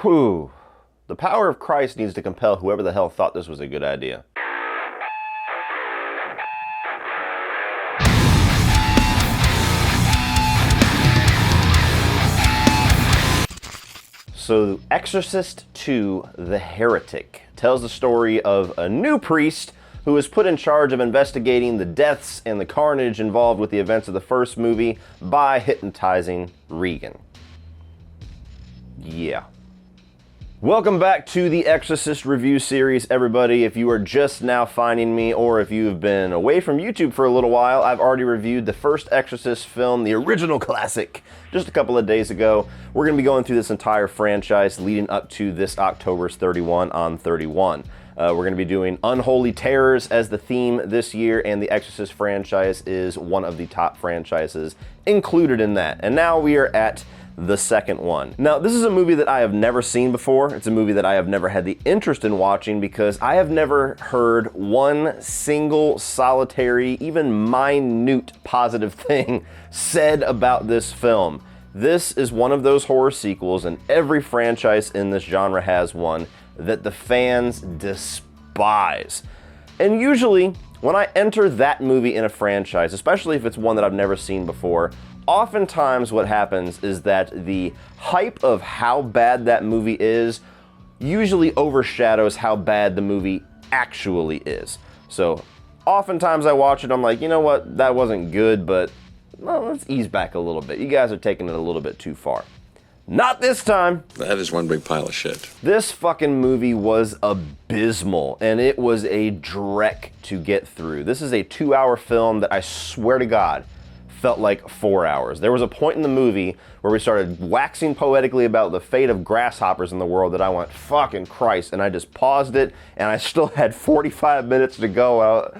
Whew. The power of Christ needs to compel whoever the hell thought this was a good idea. So, Exorcist 2, The Heretic, tells the story of a new priest who is put in charge of investigating the deaths and the carnage involved with the events of the first movie by hypnotizing Regan. Yeah. Welcome back to the Exorcist review series, everybody. If you are just now finding me, or if you've been away from YouTube for a little while, I've already reviewed the first Exorcist film, the original classic, just a couple of days ago. We're going to be going through this entire franchise leading up to this October's 31 on 31. We're going to be doing Unholy Terrors as the theme this year, and the Exorcist franchise is one of the top franchises included in that. And now we are at the second one. Now, this is a movie that I have never seen before. It's a movie that I have never had the interest in watching because I have never heard one single, solitary, even minute positive thing said about this film. This is one of those horror sequels, and every franchise in this genre has one, that the fans despise. And usually, when I enter that movie in a franchise, especially if it's one that I've never seen before, oftentimes what happens is that the hype of how bad that movie is usually overshadows how bad the movie actually is. So oftentimes I watch it, I'm like, you know what, that wasn't good, but well, let's ease back a little bit. You guys are taking it a little bit too far. Not this time. That is one big pile of shit. This fucking movie was abysmal, and it was a dreck to get through. This is a 2-hour film that I swear to God felt like 4 hours. There was a point in the movie where we started waxing poetically about the fate of grasshoppers in the world that I went, fucking Christ, and I just paused it, and I still had 45 minutes to go.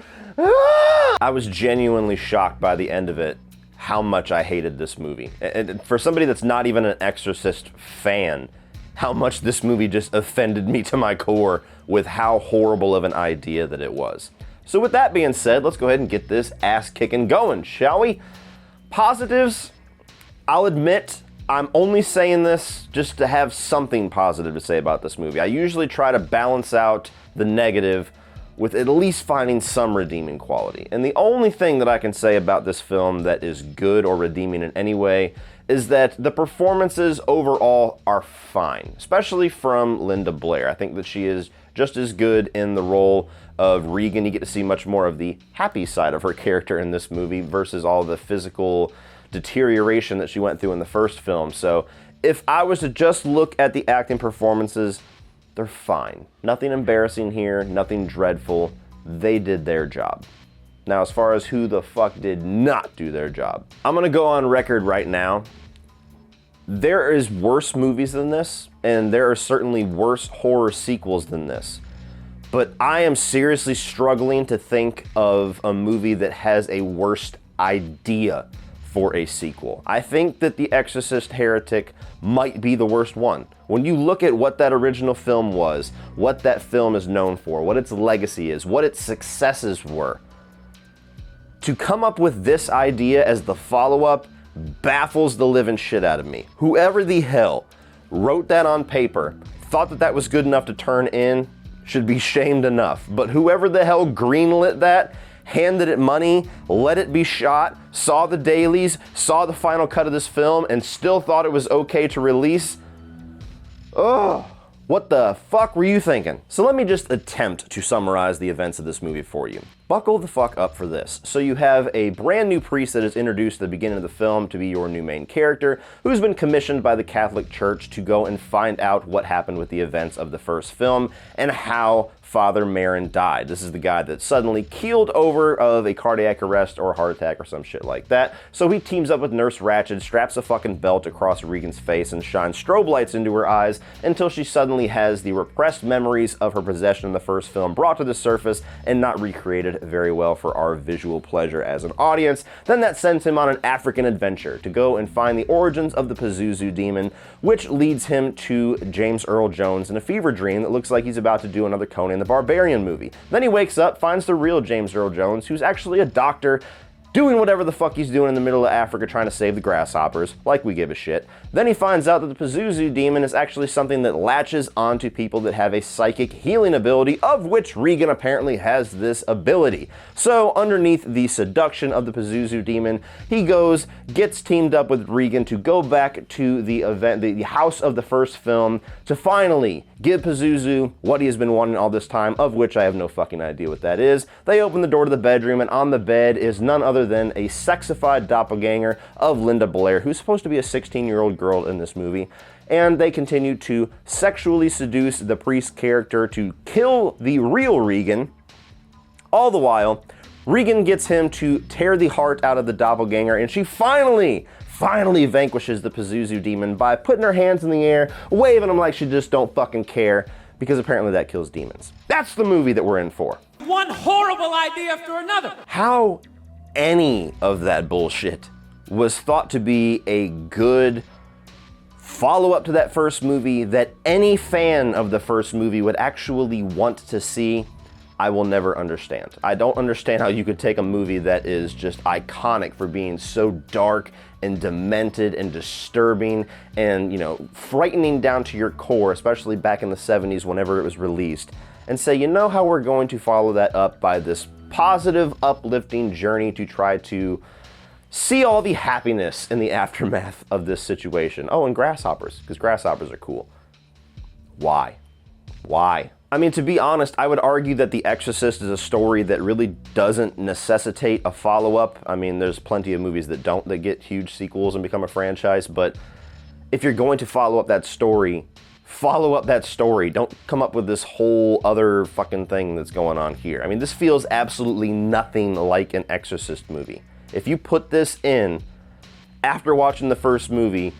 I was genuinely shocked by the end of it how much I hated this movie. And for somebody that's not even an Exorcist fan, how much this movie just offended me to my core with how horrible of an idea that it was. So with that being said, let's go ahead and get this ass kicking going, shall we? Positives, I'll admit, I'm only saying this just to have something positive to say about this movie. I usually try to balance out the negative with at least finding some redeeming quality. And the only thing that I can say about this film that is good or redeeming in any way is that the performances overall are fine, especially from Linda Blair. I think that she is just as good in the role of Regan. You get to see much more of the happy side of her character in this movie versus all the physical deterioration that she went through in the first film. So if I was to just look at the acting performances, they're fine. Nothing embarrassing here, nothing dreadful. They did their job. Now, as far as who the fuck did not do their job, I'm gonna go on record right now. There is worse movies than this, and there are certainly worse horror sequels than this. But I am seriously struggling to think of a movie that has a worse idea for a sequel. I think that The Exorcist Heretic might be the worst one. When you look at what that original film was, what that film is known for, what its legacy is, what its successes were, to come up with this idea as the follow-up baffles the living shit out of me. Whoever the hell wrote that on paper, thought that that was good enough to turn in, should be shamed enough. But whoever the hell greenlit that, handed it money, let it be shot, saw the dailies, saw the final cut of this film, and still thought it was okay to release, ugh. What the fuck were you thinking? So let me just attempt to summarize the events of this movie for you. Buckle the fuck up for this. So you have a brand new priest that is introduced at the beginning of the film to be your new main character, who's been commissioned by the Catholic Church to go and find out what happened with the events of the first film and how Father Marin died. This is the guy that suddenly keeled over of a cardiac arrest or a heart attack or some shit like that. So he teams up with Nurse Ratched, straps a fucking belt across Regan's face and shines strobe lights into her eyes until she suddenly has the repressed memories of her possession in the first film brought to the surface and not recreated very well for our visual pleasure as an audience. Then that sends him on an African adventure to go and find the origins of the Pazuzu demon, which leads him to James Earl Jones in a fever dream that looks like he's about to do another Conan the Barbarian movie. Then he wakes up, finds the real James Earl Jones, who's actually a doctor doing whatever the fuck he's doing in the middle of Africa trying to save the grasshoppers, like we give a shit. Then he finds out that the Pazuzu demon is actually something that latches onto people that have a psychic healing ability, of which Regan apparently has this ability. So underneath the seduction of the Pazuzu demon, he gets teamed up with Regan to go back to the event, the house of the first film, to finally give Pazuzu what he has been wanting all this time, of which I have no fucking idea what that is. They open the door to the bedroom, and on the bed is none other than a sexified doppelganger of Linda Blair, who's supposed to be a 16-year-old girl in this movie. And they continue to sexually seduce the priest character to kill the real Regan. All the while, Regan gets him to tear the heart out of the doppelganger, and she finally vanquishes the Pazuzu demon by putting her hands in the air, waving them like she just don't fucking care, because apparently that kills demons. That's the movie that we're in for. One horrible idea after another. How any of that bullshit was thought to be a good follow-up to that first movie that any fan of the first movie would actually want to see, I will never understand. I don't understand how you could take a movie that is just iconic for being so dark and demented and disturbing and, you know, frightening down to your core, especially back in the 70s whenever it was released, and say, you know how we're going to follow that up by this positive, uplifting journey to try to see all the happiness in the aftermath of this situation. Oh, and grasshoppers, because grasshoppers are cool. Why? Why? I mean, to be honest, I would argue that The Exorcist is a story that really doesn't necessitate a follow-up. I mean, there's plenty of movies that don't, that get huge sequels and become a franchise, but if you're going to follow up that story, follow up that story. Don't come up with this whole other fucking thing that's going on here. I mean, this feels absolutely nothing like an Exorcist movie. If you put this in after watching the first movie,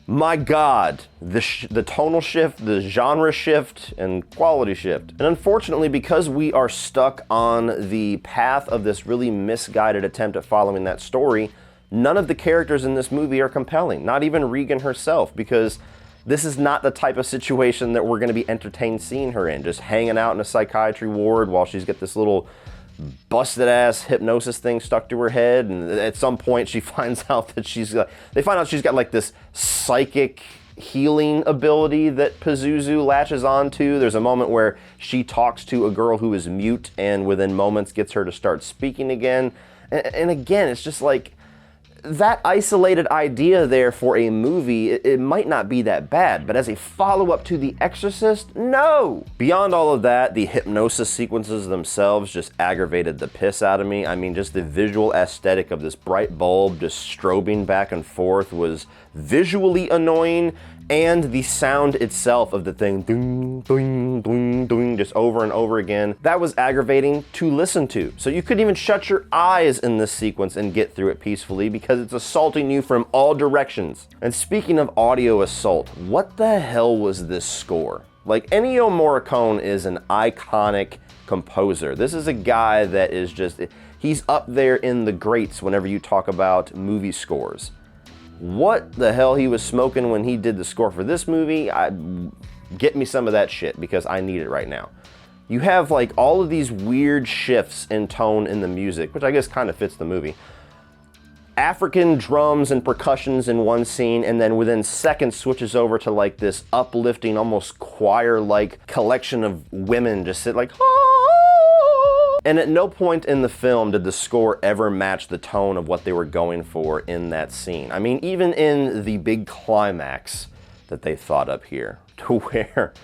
my God, the tonal shift, the genre shift, and quality shift. And unfortunately, because we are stuck on the path of this really misguided attempt at following that story, none of the characters in this movie are compelling. Not even Regan herself, because this is not the type of situation that we're going to be entertained seeing her in, just hanging out in a psychiatry ward while she's got this little busted ass hypnosis thing stuck to her head, and at some point she finds out that they find out she's got like this psychic healing ability that Pazuzu latches onto. There's a moment where she talks to a girl who is mute and within moments gets her to start speaking again. And again, it's just like, that isolated idea there for a movie, it might not be that bad, but as a follow-up to The Exorcist, no! Beyond all of that, the hypnosis sequences themselves just aggravated the piss out of me. I mean, just the visual aesthetic of this bright bulb just strobing back and forth was visually annoying, and the sound itself of the thing, ding, ding, ding, ding, just over and over again, that was aggravating to listen to. So you couldn't even shut your eyes in this sequence and get through it peacefully because it's assaulting you from all directions. And speaking of audio assault, what the hell was this score? Like, Ennio Morricone is an iconic composer. This is a guy that is just, he's up there in the greats whenever you talk about movie scores. What the hell he was smoking when he did the score for this movie, get me some of that shit because I need it right now. You have like all of these weird shifts in tone in the music, which I guess kind of fits the movie. African drums and percussions in one scene, and then within seconds switches over to like this uplifting, almost choir-like collection of women just sit like, and at no point in the film did the score ever match the tone of what they were going for in that scene. I mean, even in the big climax that they thought up here, to where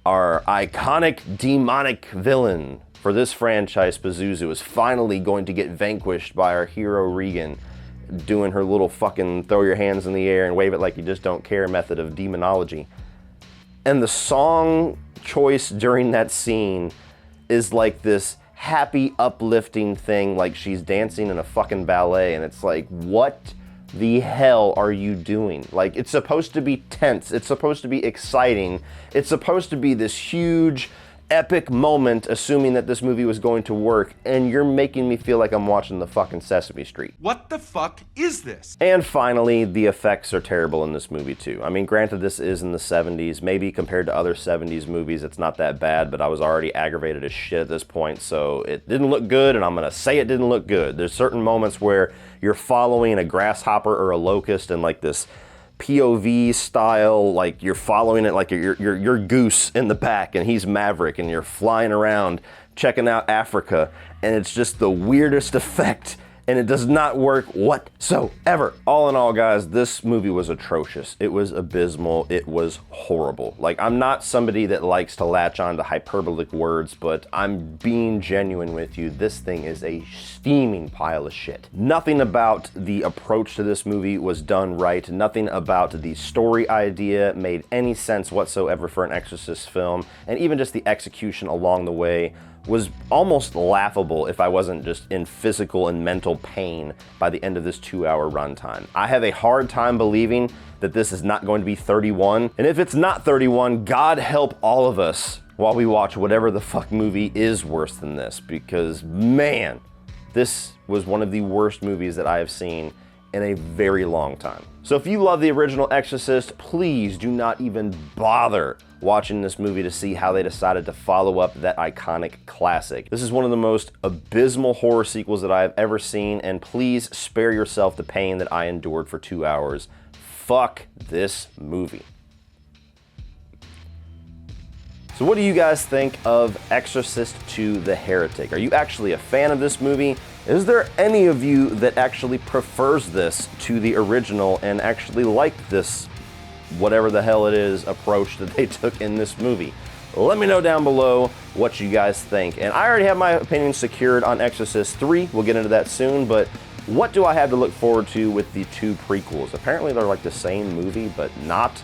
our iconic demonic villain for this franchise, Pazuzu, is finally going to get vanquished by our hero Regan, doing her little fucking throw your hands in the air and wave it like you just don't care method of demonology. And the song choice during that scene is like this happy, uplifting thing, like she's dancing in a fucking ballet, and it's like, what the hell are you doing? Like, it's supposed to be tense, it's supposed to be exciting, it's supposed to be this huge epic moment assuming that this movie was going to work, and you're making me feel like I'm watching the fucking Sesame Street. What the fuck is this? And finally, the effects are terrible in this movie too. I mean, granted, this is in the 70s. Maybe compared to other 70s movies, it's not that bad, but I was already aggravated as shit at this point, so it didn't look good, and I'm gonna say it didn't look good. There's certain moments where you're following a grasshopper or a locust in like this POV style, like you're following it like you're Goose in the back and he's Maverick, and you're flying around checking out Africa, and it's just the weirdest effect, and it does not work whatsoever. All in all, guys, this movie was atrocious. It was abysmal. It was horrible. Like, I'm not somebody that likes to latch on to hyperbolic words, but I'm being genuine with you. This thing is a steaming pile of shit. Nothing about the approach to this movie was done right. Nothing about the story idea made any sense whatsoever for an Exorcist film, and even just the execution along the way was almost laughable if I wasn't just in physical and mental pain by the end of this 2-hour runtime. I have a hard time believing that this is not going to be 31, and if it's not 31, God help all of us while we watch whatever the fuck movie is worse than this, because man, this was one of the worst movies that I have seen in a very long time. So if you love the original Exorcist, please do not even bother watching this movie to see how they decided to follow up that iconic classic. This is one of the most abysmal horror sequels that I have ever seen, and please spare yourself the pain that I endured for 2 hours. Fuck this movie. So what do you guys think of Exorcist II: The Heretic? Are you actually a fan of this movie? Is there any of you that actually prefers this to the original and actually liked this, whatever the hell it is, approach that they took in this movie? Let me know down below what you guys think. And I already have my opinion secured on Exorcist 3. We'll get into that soon, but what do I have to look forward to with the 2 prequels? Apparently they're like the same movie, but not.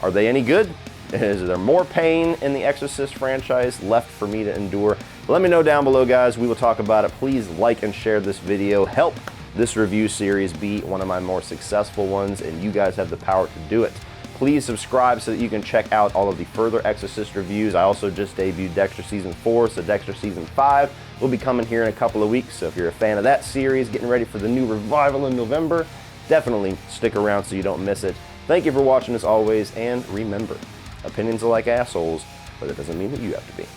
Are they any good? Is there more pain in the Exorcist franchise left for me to endure? Let me know down below, guys. We will talk about it. Please like and share this video. Help this review series be one of my more successful ones, and you guys have the power to do it. Please subscribe so that you can check out all of the further Exorcist reviews. I also just debuted Dexter Season 4, so Dexter Season 5 will be coming here in a couple of weeks. So if you're a fan of that series, getting ready for the new revival in November, definitely stick around so you don't miss it. Thank you for watching as always, and remember, opinions are like assholes, but it doesn't mean that you have to be.